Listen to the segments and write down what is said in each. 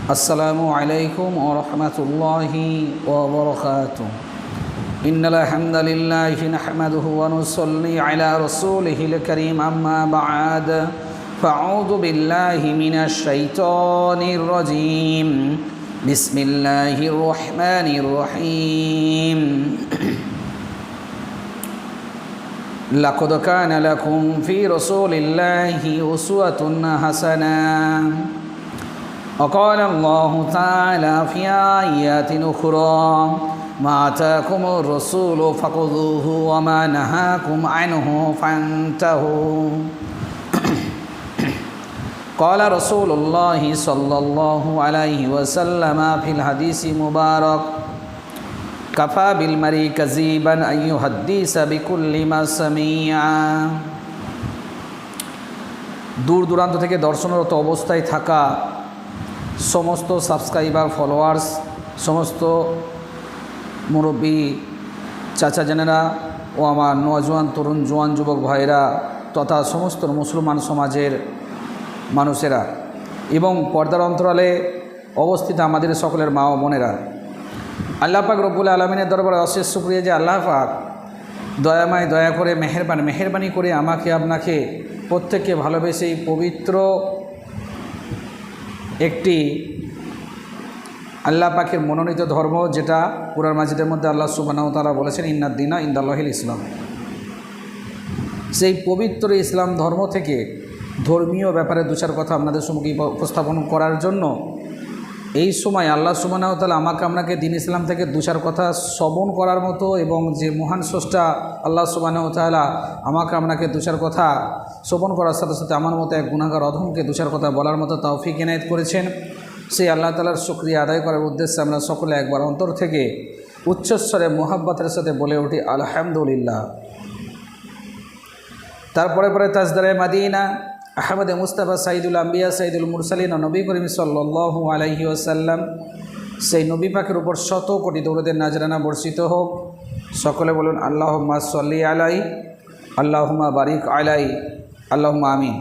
अस्सलामु अलैकुम वरहमतुल्लाहि वबरकातुह। इन्नल हम्दलिल्लाहि नहमदुहु व नुसल्ली अला रसूलिहिल करीम अम्मा बअद फ़अऊज़ु बिल्लाहि मिनश शैतानिर रजीम। बिस्मिल्लाहिर रहमानिर रहीम। लक़द कान लकुम फ़ी रसूलिल्लाहि उस्वतुन हसनह। وقال الله تعالى في آيات أخرى ما آتاكم الرسول فخذوه وما نهاكم عنه فانتهوا قال رسول الله صلى الله عليه وسلم في الحديث المبارك كفى بالمرء كذبا أن يحدث بكل ما سمع। দূর দূরান্ত থেকে দর্শনরত অবস্থায় থাকা সমস্ত সাবস্ক্রাইবার, ফলোয়ার্স, সমস্ত মুরব্বী চাচা জানেরা ও আমার নওজোয়ান তরুণ জোয়ান যুবক ভাইরা তথা সমস্ত মুসলমান সমাজের মানুষেরা এবং পর্দার অন্তরালে অবস্থিত আমাদের সকলের মা ও বোনেরা, আল্লাহ পাক রব্বুল আলামিনের দরবারে অশেষ শুকরিয়া যে আল্লাহ পাক দয়াময় দয়া করে মেহেরবানি করে আমাকে আপনাকে প্রত্যেককে ভালোবেসে পবিত্র একটি আল্লাহ পাকের মনোনীত ধর্ম, যেটা কুরআন মাজিদের মধ্যে আল্লাহ সুবহানাহু ওয়া তাআলা বলেছেন ইন্নাদ-দীনা ইনদাল্লাহিল ইসলাম, সেই পবিত্র ইসলাম ধর্ম থেকে ধর্মীয় ব্যাপারে দু চার কথা আপনাদের সম্মুখে উপস্থাপন করার জন্য এই সময় আল্লাহ সুবহানাহু ওয়া তাআলা আমাকে আপনাকে দ্বীন ইসলাম থেকে দু চার কথা শ্রবণ করার মতো এবং যে মহান স্রষ্টা আল্লাহ সুবহানাহু ওয়া তাআলা আমাকে আপনাকে দু চার কথা শ্রবণ করার সাথে সাথে আমার মতো এক গুনাহগার অধমকে দু চার কথা বলার মতো তৌফিক ইনায়েত করেছেন, সেই আল্লাহ তাআলার শুকরিয়া আদায় করার উদ্দেশ্যে আমরা সকলে একবার অন্তর থেকে উচ্চস্বরে মোহাব্বতের সাথে বলে উঠি আলহামদুলিল্লাহ। তারপরে তাজদারে মাদিনা আহমদ মুস্তাফা সাইদুল আম্বিয়া সাইদুল মুরসালিন ও নবী করিম সাল্লাল্লাহু আলাইহি ওয়াসাল্লাম, সেই নবী পাকের উপর শত কোটি দরুদের নাজরানা বর্ষিত হোক। সকলে বলুন আল্লাহুম্মা সাল্লি আলাই, আল্লাহুম্মা বারিক আলাই, আল্লাহুম্মা আমিন।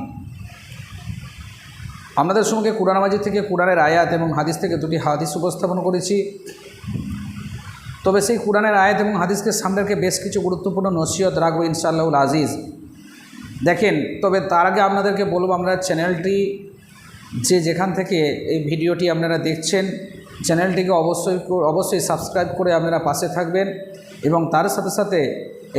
আপনাদের সঙ্গে কুরআন মাজিদ থেকে কুরআনের আয়াত এবং হাদিস থেকে দুটি হাদিস উপস্থাপন করেছি। তবে সেই কুরআনের আয়াত এবং হাদিসকে সামনে রেখে বেশ কিছু গুরুত্বপূর্ণ নসিহত রাখবো ইনশাআল্লাহুল আজিজ। দেখেন, তবে তার আগে আপনাদেরকে বলবো, আপনারা চ্যানেলটি যেখান থেকে এই ভিডিওটি আপনারা দেখছেন, চ্যানেলটিকে অবশ্যই সাবস্ক্রাইব করে আপনারা পাশে থাকবেন এবং তার সাথে সাথে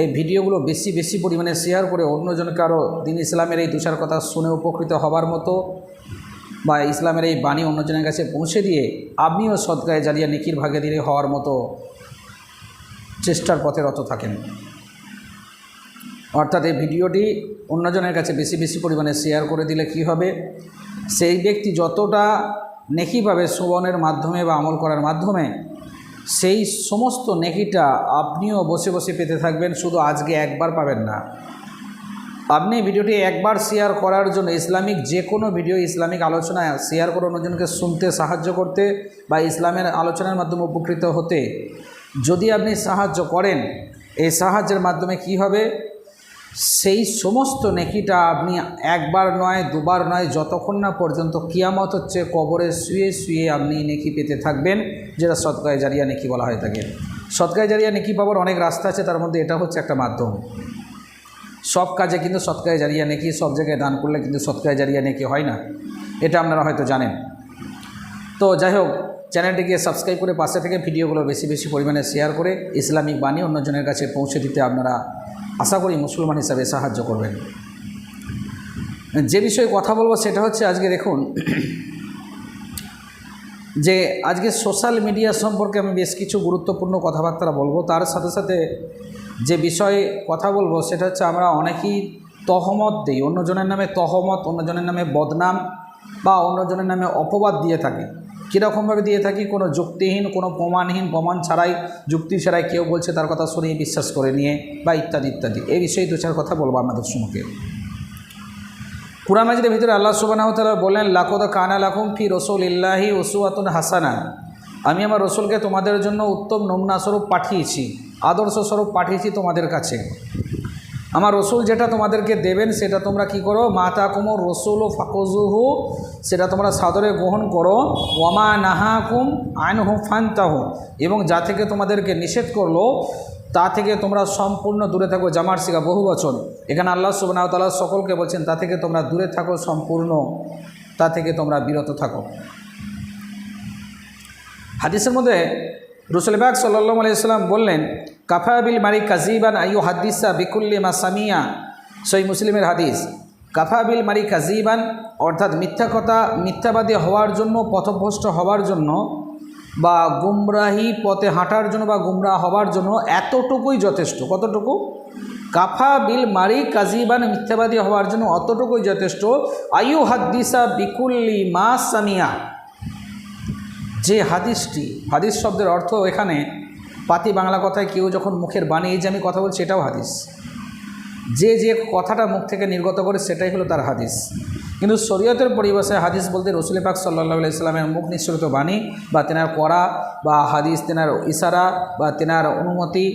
এই ভিডিওগুলো বেশি পরিমাণে শেয়ার করে অন্যজনকে আরও দ্বীন ইসলামের এই দু চার কথা শুনে উপকৃত হবার মতো বা ইসলামের এই বাণী অন্যজনের কাছে পৌঁছে দিয়ে আপনিও সদকায়ে জারিয়া নেকির ভাগীদার হওয়ার মতো চেষ্টার পথে রত থাকেন। অর্থাৎ এই ভিডিওটি অন্যজনের কাছে বেশি পরিমাণে শেয়ার করে দিলে কি হবে, সেই ব্যক্তি যতটা নেকি পাবে শ্রবণের মাধ্যমে বা আমল করার মাধ্যমে, সেই সমস্ত নেকিটা আপনিও বসে পেতে থাকবেন। শুধু আজকে একবার পাবেন না, আপনি ভিডিওটি একবার শেয়ার করার জন্য ইসলামিক যে কোনো ভিডিও, ইসলামিক আলোচনা শেয়ার করে অন্যজনকে শুনতে সাহায্য করতে বা ইসলামের আলোচনার মাধ্যমে উপকৃত হতে যদি আপনি সাহায্য করেন, এই সাহায্যের মাধ্যমে কি হবে, সেই সমস্ত নেকিটা আপনি একবার নয় দুবার নয়, যতক্ষণ না পর্যন্ত কিয়ামত হচ্ছে কবরে শুয়ে আপনি নেকি পেতে থাকবেন, যেটা সদকায়ে জারিয়া নেকি বলা হয়ে থাকে। সদকায়ে জারিয়া নেকি পাওয়ার অনেক রাস্তা আছে, তার মধ্যে এটা হচ্ছে একটা মাধ্যম। সব কাজে কিন্তু সদকায়ে জারিয়া নেকি, সব জায়গায় দান করলে কিন্তু সদকায়ে জারিয়া নেকি হয় না, এটা আপনারা হয়তো জানেন। তো যাই হোক, চ্যানেলটিকে সাবস্ক্রাইব করে পাশে থেকে ভিডিওগুলো বেশি পরিমাণে শেয়ার করে ইসলামিক বাণী অন্যজনের কাছে পৌঁছে দিতে আপনারা আশা করি মুসলমান হিসাবে সাহায্য করবেন। যে বিষয়ে কথা বলবো সেটা হচ্ছে, আজকে দেখুন যে আজকে সোশ্যাল মিডিয়া সম্পর্কে আমি বেশ কিছু গুরুত্বপূর্ণ কথাবার্তা বলবো। তার সাথে সাথে যে বিষয়ে কথা বলবো সেটা হচ্ছে, আমরা অনেকেই তহমত দিই, অন্যজনের নামে তহমত, অন্যজনের নামে বদনাম বা অন্যজনের নামে অপবাদ দিয়ে থাকি। কীরকমভাবে দিয়ে থাকি, কোনো যুক্তিহীন, কোনো প্রমাণ ছাড়াই, যুক্তি ছাড়াই কেউ বলছে তার কথা শুনিয়ে বিশ্বাস করে নিয়ে বা ইত্যাদি। এই বিষয়ে দু চার কথা বলবো আপনাদের সম্মুখে। কুরআন মাজিদের ভিতরে আল্লাহ সুবহানাহু ওয়া তাআলা বলেন, লাকাদ কানা লাকুম ফি রাসূলিল্লাহি উসওয়াতুন হাসানা, আমি আমার রসুলকে তোমাদের জন্য উত্তম নমুনা স্বরূপ পাঠিয়েছি, আদর্শ স্বরূপ পাঠিয়েছি তোমাদের কাছে। আমার রসুল যেটা তোমাদেরকে দেবেন সেটা তোমরা কি করো, মাতা কুমর রসুল ও ফাকুজুহু, সেটা তোমরা সাদরে গ্রহণ করো। ওয়ামা নাহাকুম আনহু ফান্তাহু, এবং যা থেকে তোমাদেরকে নিষেধ করলো তা থেকে তোমরা সম্পূর্ণ দূরে থাকো। জামার সিগা বহু বচন, এখানে আল্লাহ সুবহানাহু ওয়া তাআলা সকলকে বলছেন তা থেকে তোমরা দূরে থাকো, সম্পূর্ণ তা থেকে তোমরা বিরত থাকো। হাদিসের মধ্যে রাসূল পাক সাল্লাল্লাহু আলাইহি ওয়াসাল্লাম বললেন, কাফা বিল মারি কাযিবান আইয়ু হাদিসা বিকুল্লি মা সামিয়া। সহিহ মুসলিমের হাদিস। কাফা বিল মারি কাযিবান অর্থাৎ মিথ্যাবাদী হওয়ার জন্য, পথভ্রষ্ট হওয়ার জন্য, বা গুমরাহি পথে হাঁটার জন্য বা গুমরাহ হওয়ার জন্য এতটুকুই যথেষ্ট। কতটুকু? কাফা বিল মারি কাযিবান, মিথ্যাবাদী হওয়ার জন্য অতটুকুই যথেষ্ট। আইয়ু হাদিসা বিকুল্লি মা সামিয়া, যে হাদিসটি, হাদিস শব্দের অর্থ এখানে পাতি বাংলা কথায় কেউ যখন মুখের বাণী, এই যে আমি কথা বলছি এটাও হাদিস, যে যে কথাটা মুখ থেকে নির্গত করে সেটাই হলো তার হাদিস। কিন্তু শরীয়তের পরিভাষায় হাদিস বলতে রাসূল পাক সাল্লাল্লাহু আলাইহি সাল্লামের মুখ নিঃসৃত বাণী বা তেনার পড়া বা হাদিস, তেনার ইশারা বা তেনার অনুমতি,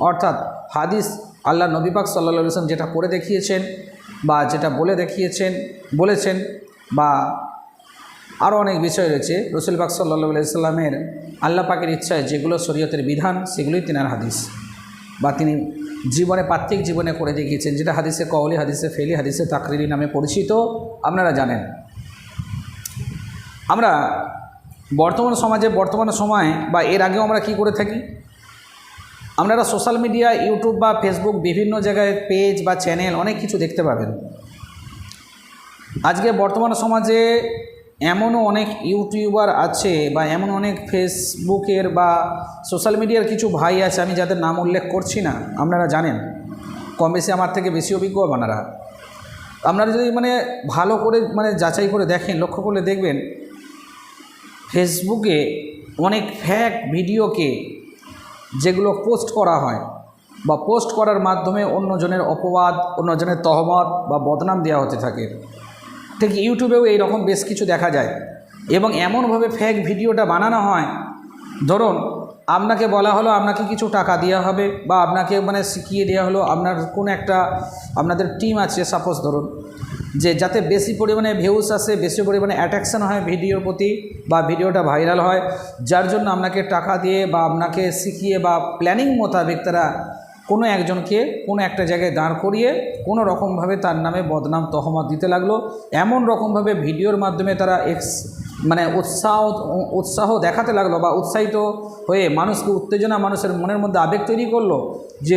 অর্থাৎ হাদিস আল্লাহ নবী পাক সাল্লাল্লাহু আলাইহি সাল্লাম যেটা করে দেখিয়েছেন বা যেটা বলেছেন বা আরও অনেক বিষয় রয়েছে। রাসূল পাক সাল্লাল্লাহু আলাইহি সাল্লামের আল্লাহ পাকের ইচ্ছায় যেগুলো শরীয়তের বিধান সেগুলোই তেনার হাদিস, বা তিনি জীবনে পার্থিক জীবনে করে দেখিয়েছেন, যেটা হাদিসে কওলি, হাদিসে ফেলি, হাদিসে তাকরিরি নামে পরিচিত, আপনারা জানেন। আমরা বর্তমান সমাজে, বর্তমান সময়ে বা এর আগেও আমরা কি করে থাকি, আপনারা সোশ্যাল মিডিয়া, ইউটিউব বা ফেসবুক, বিভিন্ন জায়গায় পেজ বা চ্যানেল অনেক কিছু দেখতে পাবেন। আজকে বর্তমান সমাজে এমনও অনেক ইউটিউবার আছে বা এমন অনেক ফেসবুকের বা সোশ্যাল মিডিয়ার কিছু ভাই আছে, আমি যাদের নাম উল্লেখ করছি না, আপনারা জানেন, কম বেশি আমার থেকে বেশি অভিজ্ঞ আপনারা। আপনারা যদি ভালো করে যাচাই করে দেখেন, লক্ষ্য করলে দেখবেন ফেসবুকে অনেক ফ্যাক ভিডিওকে যেগুলো পোস্ট করা হয় বা পোস্ট করার মাধ্যমে অন্যজনের অপবাদ, অন্যজনের তহমত বা বদনাম দেওয়া হতে থাকে। ঠিক ইউটিউবেও এই রকম বেশ কিছু দেখা যায়, এবং এমনভাবে ফেক ভিডিওটা বানানো হয়, ধরুন আপনাকে বলা হলো আপনাকে কিছু টাকা দেওয়া হবে বা আপনাকে শিখিয়ে দেওয়া হলো, আপনাদের টিম আছে সাপোজ ধরুন, যে যাতে বেশি পরিমাণে ভিউজ আসে, বেশি পরিমাণে অ্যাট্রাকশন হয় ভিডিওর প্রতি বা ভিডিওটা ভাইরাল হয়, যার জন্য আপনাকে টাকা দিয়ে বা আপনাকে শিখিয়ে বা প্ল্যানিং মোতাবেক তারা কোনো একজনকে কোনো একটা জায়গায় দাঁড় করিয়ে কোনো রকমভাবে তার নামে বদনাম তহমত দিতে লাগলো। এমন রকমভাবে ভিডিওর মাধ্যমে তারা উৎসাহ দেখাতে লাগলো বা উৎসাহিত হয়ে মানুষকে উত্তেজনা, মানুষের মনের মধ্যে আবেগ তৈরি করলো, যে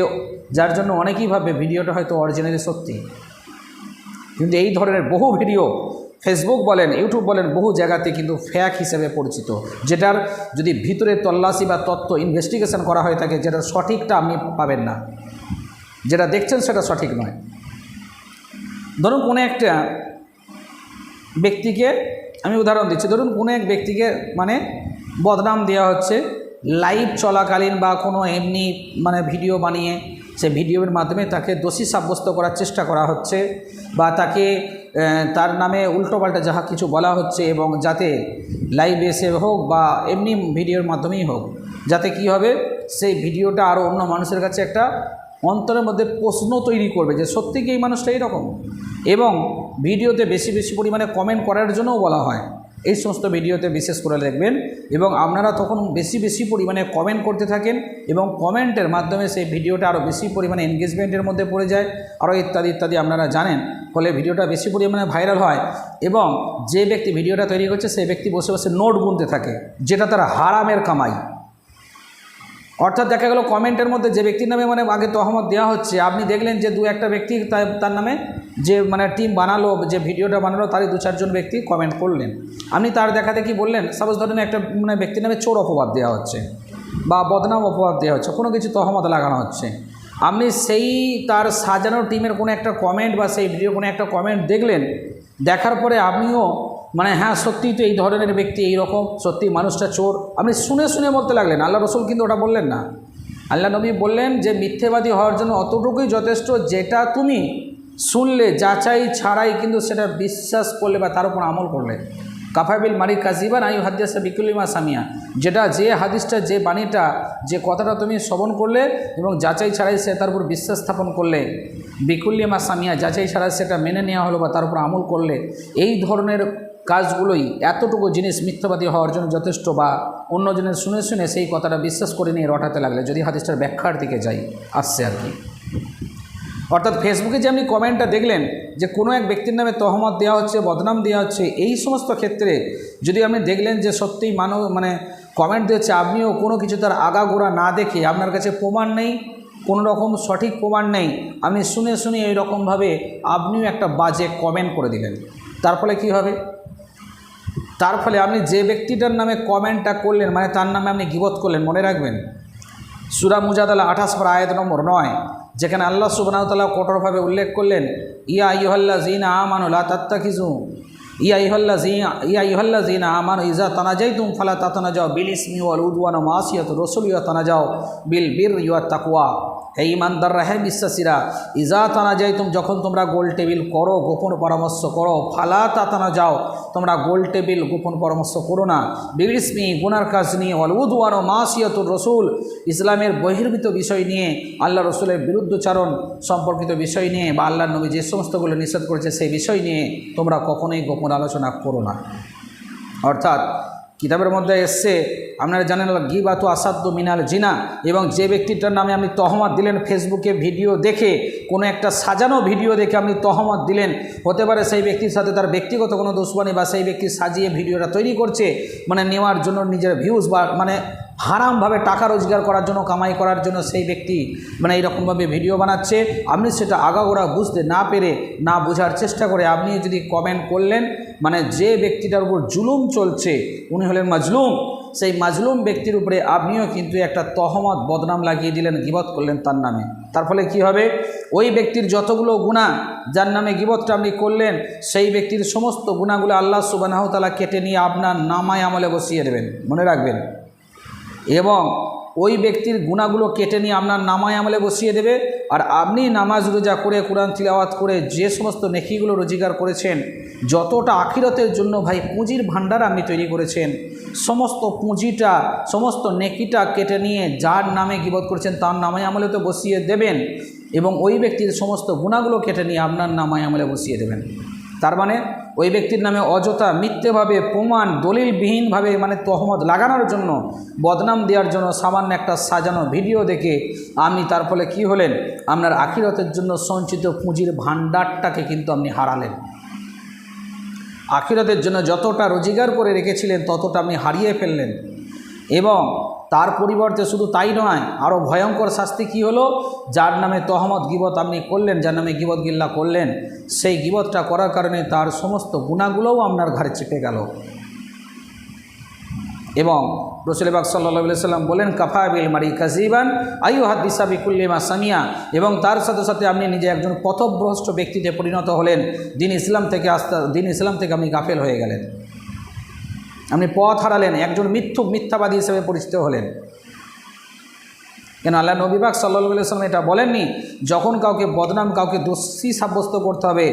যার জন্য অনেকেই ভাবে ভিডিওটা হয়তো অরিজিনালি সত্যি। কিন্তু এই ধরনের বহু ভিডিও ফেসবুক বলেন, ইউটিউব বলেন, বহু জায়গাতে কিন্তু ফ্যাক হিসেবে পরিচিত, যেটার যদি ভিতরে তল্লাশি বা তত্ত্ব ইনভেস্টিগেশন করা হয়ে থাকে, যেটা সঠিকটা আপনি পাবেন না, যেটা দেখছেন সেটা সঠিক নয়। ধরুন কোনো একটা ব্যক্তিকে, আমি উদাহরণ দিচ্ছি, ধরুন কোনো এক ব্যক্তিকে বদনাম দেওয়া হচ্ছে লাইভ চলাকালীন বা কোনো এমনি ভিডিও বানিয়ে সে ভিডিওর মাধ্যমে তাকে দোষী সাব্যস্ত করার চেষ্টা করা হচ্ছে বা তাকে তার নামে উল্টোপাল্টা যাহা কিছু বলা হচ্ছে, এবং যাতে লাইভ এসে হোক বা এমনি ভিডিওর মাধ্যমেই হোক, যাতে কি হবে সেই ভিডিওটা আরও অন্য মানুষের কাছে একটা অন্তরের মধ্যে প্রশ্ন তৈরি করবে যে সত্যি কি এই মানুষটা এইরকম, এবং ভিডিওতে বেশি বেশি পরিমাণে কমেন্ট করার জন্যও বলা হয়। এই সমস্ত ভিডিওতে বিশেষ করে দেখবেন, এবং আপনারা তখন বেশি বেশি পরিমাণে কমেন্ট করতে থাকেন, এবং কমেন্টের মাধ্যমে সেই ভিডিওটা আরও বেশি পরিমাণে এনগেজমেন্টের মধ্যে পড়ে যায়, আরও ইত্যাদি ইত্যাদি আপনারা জানেন। ফলে ভিডিওটা বেশি পরিমাণে ভাইরাল হয়, এবং যে ব্যক্তি ভিডিওটা তৈরি করছে সেই ব্যক্তি বসে বসে নোট গুনতে থাকে, যেটা তার হারামের কামাই। অর্থাৎ দেখা গেল কমেন্টের মধ্যে যে ব্যক্তির নামে আগে তহমত দেওয়া হচ্ছে, আপনি দেখলেন যে দু একটা ব্যক্তি তার নামে যে টিম বানালো, যে ভিডিওটা বানালো, তারই দু চারজন ব্যক্তি কমেন্ট করলেন, আপনি তার দেখাদেখি বললেন, সাপোজ ধরেন একটা ব্যক্তির নামে চোর অপবাদ দেওয়া হচ্ছে বা বদনাম অপবাদ দেওয়া হচ্ছে, কোনো কিছু তহমত লাগানো হচ্ছে, আপনি সেই তার সাজানো টিমের কোনো একটা কমেন্ট বা সেই ভিডিও কোনো একটা কমেন্ট দেখলেন, দেখার পরে আপনিও হ্যাঁ সত্যিই তো এই ধরনের ব্যক্তি এইরকম, সত্যি মানুষটা চোর, আপনি শুনে শুনে বলতে লাগলেন। আল্লাহ রসুল কিন্তু ওটা বললেন না। আল্লাহ নবী বললেন যে মিথ্যেবাদী হওয়ার জন্য অতটুকুই যথেষ্ট, যেটা তুমি শুনলে যাচাই ছাড়াই কিন্তু সেটা বিশ্বাস করলে বা তার উপর আমল করলে, কাফাবিল মারি কাজিবান আয়ু হাদিসা বিকুলিমা সামিয়া, যেটা যে হাদিসটা, যে বাণীটা, যে কথাটা তুমি শ্রবণ করলে এবং যাচাই ছাড়াই সে তার উপর বিশ্বাস স্থাপন করলে, বিকুলিমা সামিয়া, যাচাই ছাড়াই সেটা মেনে নেওয়া হলো বা তার উপর আমল করলে, এই ধরনের কাজগুলোই, এতটুকু জিনিস মিথ্যাবাদী হওয়ার জন্য যথেষ্ট। বা অন্যজনের শুনে শুনে সেই কথাটা বিশ্বাস করে নিয়ে রটাতে লাগলে, যদি হাদিসটার ব্যাখ্যার দিকে যাই, আসছে আর কি। অর্থাৎ ফেসবুকে যে আপনি কমেন্টটা দেখলেন যে কোনো এক ব্যক্তির নামে তহমত দেওয়া হচ্ছে, বদনাম দেওয়া হচ্ছে, এই সমস্ত ক্ষেত্রে যদি আপনি দেখলেন যে সত্যিই কমেন্ট দিচ্ছে, আপনিও কোনো কিছু তার আগাগোড়া না দেখে, আপনার কাছে প্রমাণ নেই, কোনো রকম সঠিক প্রমাণ নেই, আপনি শুনে শুনে এইরকমভাবে আপনিও একটা বাজে কমেন্ট করে দিলেন, তার ফলে কী হবে? তার ফলে আপনি যে ব্যক্তিটার নামে কমেন্টটা করলেন, মানে তার নামে আপনি গীবত করলেন, মনে রাখবেন সূরা মুজাদালা 28 পারা আয়াত নম্বর 9, যেখানে আল্লাহ সুবহানাহু ওয়া তাআলা কঠোরভাবে উল্লেখ করলেন, ইয়া আইয়ুহাল্লাযীনা আমানু লা তাত্তাখিযু ইয়া আইয়ুহাল্লাযীনা আমানু ইযা তানাজাইতুম ফালা তাতানাজাউ বিল ইসমি ওয়াল উদওয়ান ওয়া মাসিয়াতুর রাসূল ওয়া তানাজাউ বিল বিররি ওয়াত তাকওয়া। হে ঈমানদাররা, হে বিশ্বাসীরা, ইজা তানাজাইতুম, যখন তোমরা গোল টেবিল করো, গোপন পরামর্শ করো, ফালা তাতানাজাউ, তোমরা গোল টেবিল গোপন পরামর্শ করো না, বিল ইসমি, গুনার কাজ নিয়ে, ওয়াল উদওয়ান ওয়া মাসিয়াতুর রাসূল, ইসলামের বহির্ভূত বিষয় নিয়ে, আল্লাহ রসুলের বিরুদ্ধচারণ সম্পর্কিত বিষয় নিয়ে, বা আল্লাহ নবী যে সমস্তগুলো নিষেধ করেছে সেই বিষয় নিয়ে তোমরা কখনোই গোপন আলোচনা করো না। অর্থাৎ কিতাবের মধ্যে এসছে, আপনারা জানেন গীবাতু আসাদ্দু মিনাল জিনা, এবং যে ব্যক্তিটার নামে আপনি তহমত দিলেন, ফেসবুকে ভিডিও দেখে, কোনো একটা সাজানো ভিডিও দেখে আপনি তহমত দিলেন, হতে পারে সেই ব্যক্তির সাথে তার ব্যক্তিগত কোনো দুশ্মনী, বা সেই ব্যক্তি সাজিয়ে ভিডিওটা তৈরি করছে নেওয়ার জন্য, নিজের ভিউজ বা হারামভাবে টাকা রোজগার করার জন্য, কামাই করার জন্য সেই ব্যক্তি এইরকমভাবে ভিডিও বানাচ্ছে। আপনি সেটা আগাগোড়া বুঝতে না পেরে, না বোঝার চেষ্টা করে আপনি যদি কমেন্ট করলেন, যে ব্যক্তিটার উপর জুলুম চলছে উনি হলেন মাজলুম, সেই মাজলুম ব্যক্তির উপরে আপনিও কিন্তু একটা তহমত, বদনাম লাগিয়ে দিলেন, গীবত করলেন তার নামে। তার ফলে কি হবে? ওই ব্যক্তির যতগুলো গুনাহ, যার নামে গীবতটা আপনি করলেন, সেই ব্যক্তির সমস্ত গুনাহগুলো আল্লাহ সুবহানাহু ওয়া তাআলা কেটে নিয়ে আপনার নামায় আমলে বসিয়ে দেবেন, মনে রাখবেন। এবং ওই ব্যক্তির গুনাহগুলো কেটে নিয়ে আপনার নামায় আমলে বসিয়ে দেবে। আর আপনি নামাজ রোজা করে, কোরআন তিলাওয়াত করে যে সমস্ত নেকিগুলো রোজগার করেছেন, যতটা আখিরাতের জন্য ভাই পুঁজির ভাণ্ডার আপনি তৈরি করেছেন, সমস্ত পুঁজিটা, সমস্ত নেকিটা কেটে নিয়ে যার নামে গীবত করেছেন তার নামায় আমলে তো বসিয়ে দেবেন, এবং ওই ব্যক্তির সমস্ত গুনাহগুলো কেটে নিয়ে আপনার নামায় আমলে বসিয়ে দেবেন। তার ওই ব্যক্তির নামে অযথা মিথ্যেভাবে প্রমাণ দলিলবিহীনভাবে তহমত লাগানোর জন্য, বদনাম দেওয়ার জন্য সামান্য একটা সাজানো ভিডিও দেখে আপনি, তার ফলে কী হলেন? আপনার আখিরাতের জন্য সঞ্চিত পুঁজির ভাণ্ডারটাকে কিন্তু আপনি হারালেন। আখিরাতের জন্য যতটা রোজগার করে রেখেছিলেন ততটা আপনি হারিয়ে ফেললেন। এবং তার পরিবর্তে শুধু তাই নয়, আরও ভয়ঙ্কর শাস্তি কি হলো? যার নামে তহমত গীবত আপনি করলেন, যার নামে গীবত গিল্লা করলেন, সেই গীবতটা করার কারণে তার সমস্ত গুনাহগুলোও আপনার ঘাড়ে চেপে গেল। এবং রাসূল পাক সাল্লাল্লাহু আলাইহি ওয়াসাল্লাম বলেন, কাফা বিল মারি কাযিবান আইয়ু হাদিসা বিকুল্লি মা সামিয়া, এবং তার সাথে সাথে আপনি নিজে একজন পথভ্রষ্ট ব্যক্তিতে পরিণত হলেন। দিন ইসলাম থেকে আপনি গাফেল হয়ে গেলেন, আপনি পথ হারালেন, একজন মিথ্যাবাদী হিসেবে পরিচিত হলেন। কেন আল্লাহ নবী পাক সাল্লাল্লাহু আলাইহি ওয়াসাল্লাম এটা বলেননি, যখন কাউকে বদনাম, কাউকে দোষী সাব্যস্ত করতে হবে,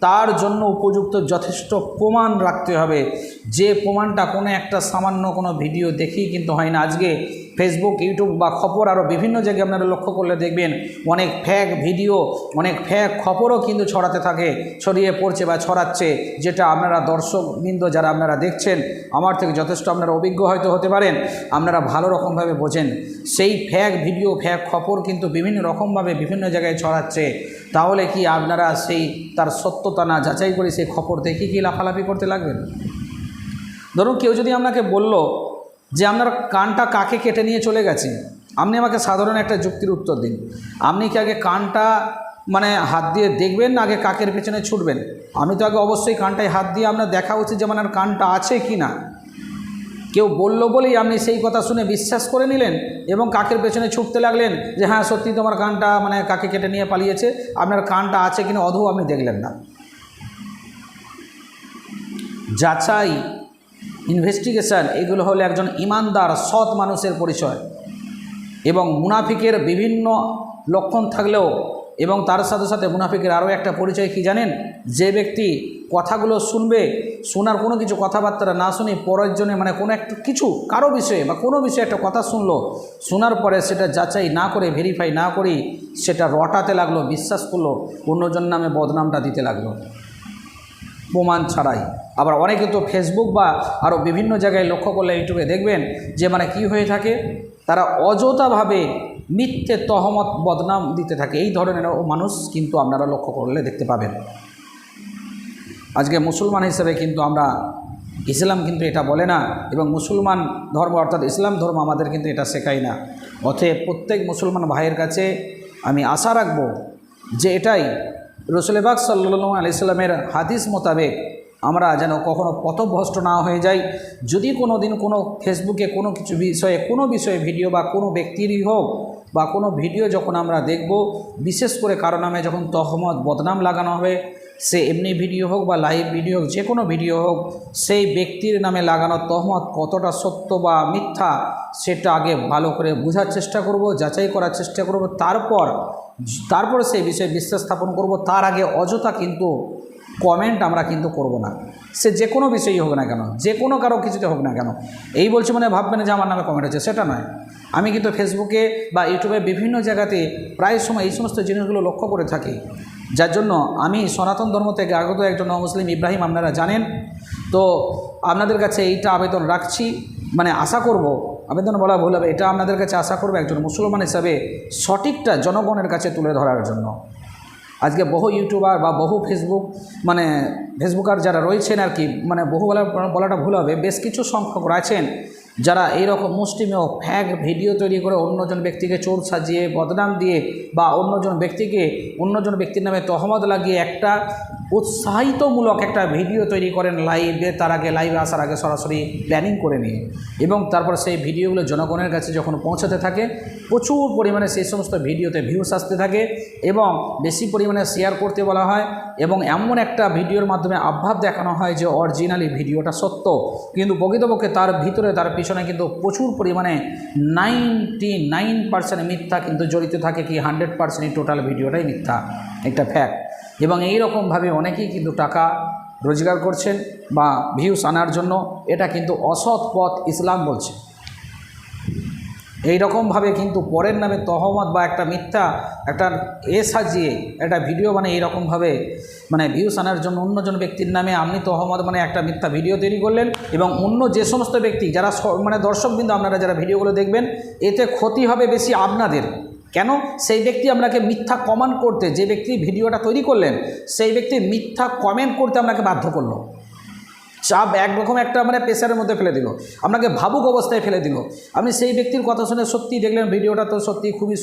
তার জন্য উপযুক্ত যথেষ্ট প্রমাণ রাখতে হবে, যে প্রমাণটা কোনো একটা সামান্য কোনো ভিডিও দেখেই কিন্তু হয় না। আজকে ফেসবুক, ইউটিউব বা খবর আরও বিভিন্ন জায়গায় আপনারা লক্ষ্য করলে দেখবেন অনেক ফ্যাক ভিডিও, অনেক ফ্যাক খবরও কিন্তু ছড়িয়ে পড়ছে বা ছড়াচ্ছে, যেটা আপনারা দর্শকবৃন্দ যারা আপনারা দেখছেন, আমার থেকে যথেষ্ট আপনারা অভিজ্ঞ হয়তো হতে পারেন, আপনারা ভালো রকমভাবে বোঝেন। সেই ফ্যাক ভিডিও, ফ্যাক খবর কিন্তু বিভিন্ন রকমভাবে বিভিন্ন জায়গায় ছড়াচ্ছে। তাহলে কি আপনারা সেই তার সত্যতা না যাচাই করে সেই খবর দেখে কি লাফালাফি করতে লাগবেন? ধরুন কেউ যদি আপনাকে বলল যে আপনার কানটা কাকে কেটে নিয়ে চলে গেছে, আপনি আমাকে সাধারণ একটা যুক্তির উত্তর দিন। আপনি কি আগে কানটা হাত দিয়ে দেখবেন না আগে কাকের পেছনে ছুটবেন? আমি তো আগে অবশ্যই কানটায় হাত দিয়ে আপনার দেখা উচিত যে আপনার কানটা আছে কি না। কেউ বলল বলেই আপনি সেই কথা শুনে বিশ্বাস করে নিলেন এবং কাকের পেছনে ছুটতে লাগলেন যে হ্যাঁ সত্যি তোমার কানটা কাকে কেটে নিয়ে পালিয়েছে, আপনার কানটা আছে কিনা অধু আপনি দেখলেন না। যাচাই, ইনভেস্টিগেশন, এগুলো হলো একজন ইমানদার সৎ মানুষের পরিচয়। এবং মুনাফিকের বিভিন্ন লক্ষণ থাকলেও এবং তার সাথে সাথে মুনাফিকের আরও একটা পরিচয় কি জানেন, যে ব্যক্তি কথাগুলো শুনবে, শোনার কোনো কিছু কথাবার্তা না শুনে পরের জন্য মানে কোনো একটা কিছু কারো বিষয়ে বা কোনো বিষয়ে একটা কথা শুনলো, শোনার পরে সেটা যাচাই না করে ভেরিফাই না করেই সেটা রটাতে লাগলো, বিশ্বাস করলো, অন্যজন নামে বদনামটা দিতে লাগলো প্রমাণ ছাড়াই। আবার অনেকে তো ফেসবুক বা আরও বিভিন্ন জায়গায় লক্ষ্য করলে ইউটিউবে দেখবেন যে মানে কি হয়ে থাকে, তারা অযথাভাবে মিথ্যে তহমত বদনাম দিতে থাকে। এই ধরনের মানুষ কিন্তু আপনারা লক্ষ্য করলে দেখতে পাবেন। আজকে মুসলমান হিসেবে কিন্তু আমরা, ইসলাম কিন্তু এটা বলে না, এবং মুসলমান ধর্ম অর্থাৎ ইসলাম ধর্ম আমাদের কিন্তু এটা শেখায় না। অতএব প্রত্যেক মুসলমান ভাইয়ের কাছে আমি আশা রাখব যে এটাই রাসূল পাক সাল্লাল্লাহু আলাইহি সাল্লামের হাদিস মোতাবেক আমরা যেন কখনো পথভ্রষ্ট না হয়ে যাই। যদি কোনো দিন কোনো ফেসবুকে কোনো কিছু বিষয়ে কোনো বিষয়ে ভিডিও বা কোনো ব্যক্তিরই হোক বা কোনো ভিডিও যখন আমরা দেখব, বিশেষ করে কারো নামে যখন তহমত বদনাম লাগানো হবে, সে এমনি ভিডিও হোক বা লাইভ ভিডিও হোক, যে কোনো ভিডিও হোক, সেই ব্যক্তির নামে লাগানো তহমত কতটা সত্য বা মিথ্যা সেটা আগে ভালো করে বোঝার চেষ্টা করব, যাচাই করার চেষ্টা করব, তারপর সেই বিষয়ে বিশ্বাস স্থাপন করব। তার আগে অযথা কিন্তু কমেন্ট আমরা কিন্তু করব না, সে যে কোনো বিষয়ই হোক না কেন, যে কোনো কারো কিছুতে হোক না কেন। এই বলছি মানে ভাববেন যে আমার নামে কমেন্ট হচ্ছে, সেটা নয়। আমি কিন্তু ফেসবুকে বা ইউটিউবে বিভিন্ন জায়গাতে প্রায় সময় এই সমস্ত জিনিসগুলো লক্ষ্য করে থাকি, যার জন্য আমি সনাতন ধর্ম থেকে আগত একজন মুসলিম ইব্রাহিম, আপনারা জানেন। তো আপনাদের কাছে এইটা আবেদন রাখছি, মানে আশা করব, আবেদন বলা ভুল হবে, এটা আপনাদের কাছে আশা করব একজন মুসলমান হিসাবে সঠিকটা জনগণের কাছে তুলে ধরার জন্য। আজকে বহু ইউটিউবার বা বহু ফেসবুকার যারা রয়েছেন আর কি, মানে বহু বলাটা ভুল হবে, বেশ কিছু সংখ্যক রয়েছেন যারা এইরকম মুষ্টিমেয় ফ্যাক ভিডিও তৈরি করে অন্যজন ব্যক্তিকে চোর সাজিয়ে বদনাম দিয়ে বা অন্যজন ব্যক্তির নামে তহমত লাগিয়ে একটা উৎসাহিতমূলক একটা ভিডিও তৈরি করেন লাইভে, তার আগে লাইভে আসার আগে সরাসরি প্ল্যানিং করে নিয়ে, এবং তারপর সেই ভিডিওগুলো জনগণের কাছে যখন পৌঁছাতে থাকে, প্রচুর পরিমাণে সেই সমস্ত ভিডিওতে ভিউস আসতে থাকে এবং বেশি পরিমাণে শেয়ার করতে বলা হয়, এবং এমন একটা ভিডিওর মাধ্যমে আভাস দেখানো হয় যে অরিজিনালি ভিডিওটা সত্য, কিন্তু প্রকৃতপক্ষে তার ভিতরে তার পিছনে কিন্তু প্রচুর পরিমাণে 99% মিথ্যা কিন্তু জড়িত থাকে, কি 100% টোটাল ভিডিওটাই মিথ্যা, একটা ফ্যাক্ট। এবং এই রকমভাবে অনেকেই কিন্তু টাকা রোজগার করছেন বা ভিউস আনার জন্য, এটা কিন্তু অসৎ পথ ইসলাম বলছে। এই রকমভাবে কিন্তু পরের নামে তহমত বা একটা মিথ্যা একটা সাজিয়ে একটা ভিডিও এইরকমভাবে ভিউস আনার জন্য অন্যজন ব্যক্তির নামে আপনি তহমত একটা মিথ্যা ভিডিও তৈরি করলেন, এবং অন্য যে সমস্ত ব্যক্তি যারা দর্শকবৃন্দ আপনারা যারা ভিডিওগুলো দেখবেন, এতে ক্ষতি হবে বেশি আপনাদের। কেন? সেই ব্যক্তি আপনাকে মিথ্যা কমেন্ট করতে, যে ব্যক্তি ভিডিওটা তৈরি করলেন সেই ব্যক্তি মিথ্যা কমেন্ট করতে আপনাকে বাধ্য করলো, চাপ একরকম একটা প্রেশারের মধ্যে ফেলে দিল, আপনাকে ভাবুক অবস্থায় ফেলে দিল। আপনি সেই ব্যক্তির কথা শুনে সত্যি দেখলেন ভিডিওটা তো সত্যি খুবই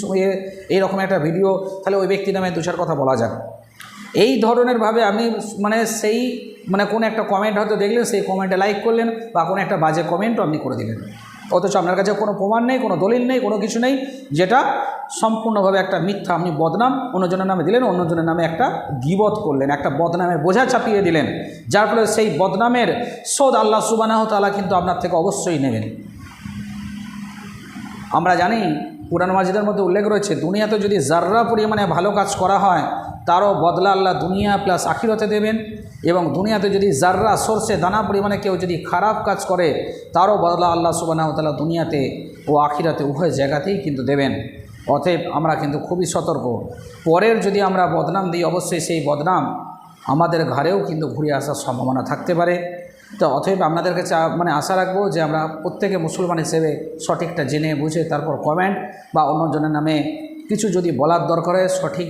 এইরকম একটা ভিডিও, তাহলে ওই ব্যক্তির নামে দু চার কথা বলা যাক। এই ধরনেরভাবে আপনি সেই কোনো একটা কমেন্ট হয়তো দেখলেন, সেই কমেন্টে লাইক করলেন বা কোনো একটা বাজে কমেন্টও আপনি করে দিলেন, অথচ আপনার কাছে কোনো প্রমাণ নেই, কোনো দলিল নেই, কোনো কিছু নেই, যেটা সম্পূর্ণভাবে একটা মিথ্যা আপনি বদনাম অন্যজনের নামে দিলেন, অন্যজনের নামে একটা গীবত করলেন, একটা বদনামের বোঝা চাপিয়ে দিলেন, যার ফলে সেই বদনামের শোধ আল্লাহ সুবহানাহু ওয়া তাআলা কিন্তু আপনার থেকে অবশ্যই নেবেন। আমরা জানি কুরআন মাজিদের মধ্যে উল্লেখ রয়েছে, দুনিয়াতে যদি যাররা পরিমাণে ভালো কাজ করা হয় তারও বদলা আল্লাহ দুনিয়া প্লাস আখিরাতে দেবেন, এবং দুনিয়াতে যদি যাররা সরষে দানা পরিমাণে কেউ যদি খারাপ কাজ করে তারও বদলা আল্লাহ সুবহানাহু ওয়া তাআলা দুনিয়াতে ও আখিরাতে উভয় জায়গাতেই কিন্তু দেবেন। অতএব আমরা কিন্তু খুবই সতর্ক, পরের যদি আমরা বদনাম দিই অবশ্যই সেই বদনাম আমাদের ঘরেও কিন্তু ঘুরে আসার সম্ভাবনা থাকতে পারে। তো অতএব আপনাদের কাছে আশা রাখবো যে আমরা প্রত্যেকে মুসলমান হিসেবে সঠিকটা জেনে বুঝে তারপর কমেন্ট বা অন্যজনের নামে কিছু যদি বলার দরকার হয় সঠিক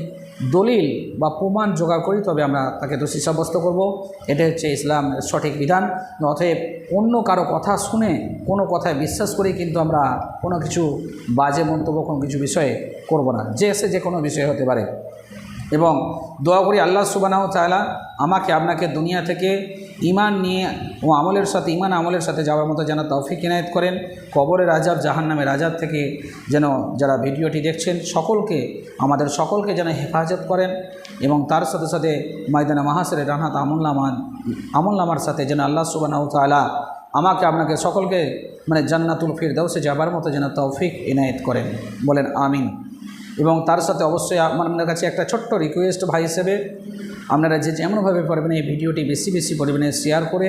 দলিল বা প্রমাণ জোগাড় করি, তবে আমরা তাকে দোষী সাব্যস্ত করব। এটা হচ্ছে ইসলামের সঠিক বিধান। অতএব অন্য কারো কথা শুনে কোনো কথায় বিশ্বাস করেই কিন্তু আমরা কোনো কিছু বাজে মন্তব্য কোনো কিছু বিষয়ে করব না, যে কোনো বিষয় হতে পারে। এবং দোয়া করি আল্লাহ সুবহানাহু ওয়া তাআলা আমাকে আপনাকে দুনিয়া থেকে ঈমান নিয়ে ও ঈমান আমলের সাথে যাওয়ার মতো যেন তৌফিক ইনায়েত করেন। কবরের আযাব, জাহান্নামের আযাব থেকে যেন যারা ভিডিওটি দেখছেন আমাদের সকলকে যেন হেফাজত করেন, এবং তার সাথে সাথে ময়দানে মাহশরে রাহাত আমলনামার সাথে যেন আল্লাহ সুবহানাহু ওয়া তাআলা আমাকে আপনাকে সকলকে জান্নাতুল ফিরদাউসে যাবার মতো যেন তৌফিক ইনায়েত করেন। বলেন আমিন। এবং তার সাথে অবশ্যই আপনার কাছে একটা ছোট্ট রিকোয়েস্ট ভাই হিসেবে, আপনারা যে যেমনভাবে পারবেন এই ভিডিওটি বেশি বেশি পরিমাণে শেয়ার করে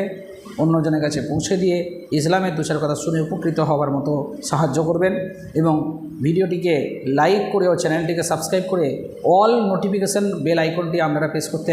অন্যজনের কাছে পৌঁছে দিয়ে ইসলামের দু চার কথা শুনে উপকৃত হওয়ার মতো সাহায্য করবেন এবং ভিডিওটিকে লাইক করে ও চ্যানেলটিকে সাবস্ক্রাইব করে অল নোটিফিকেশান বেল আইকনটি আপনারা প্রেস করতে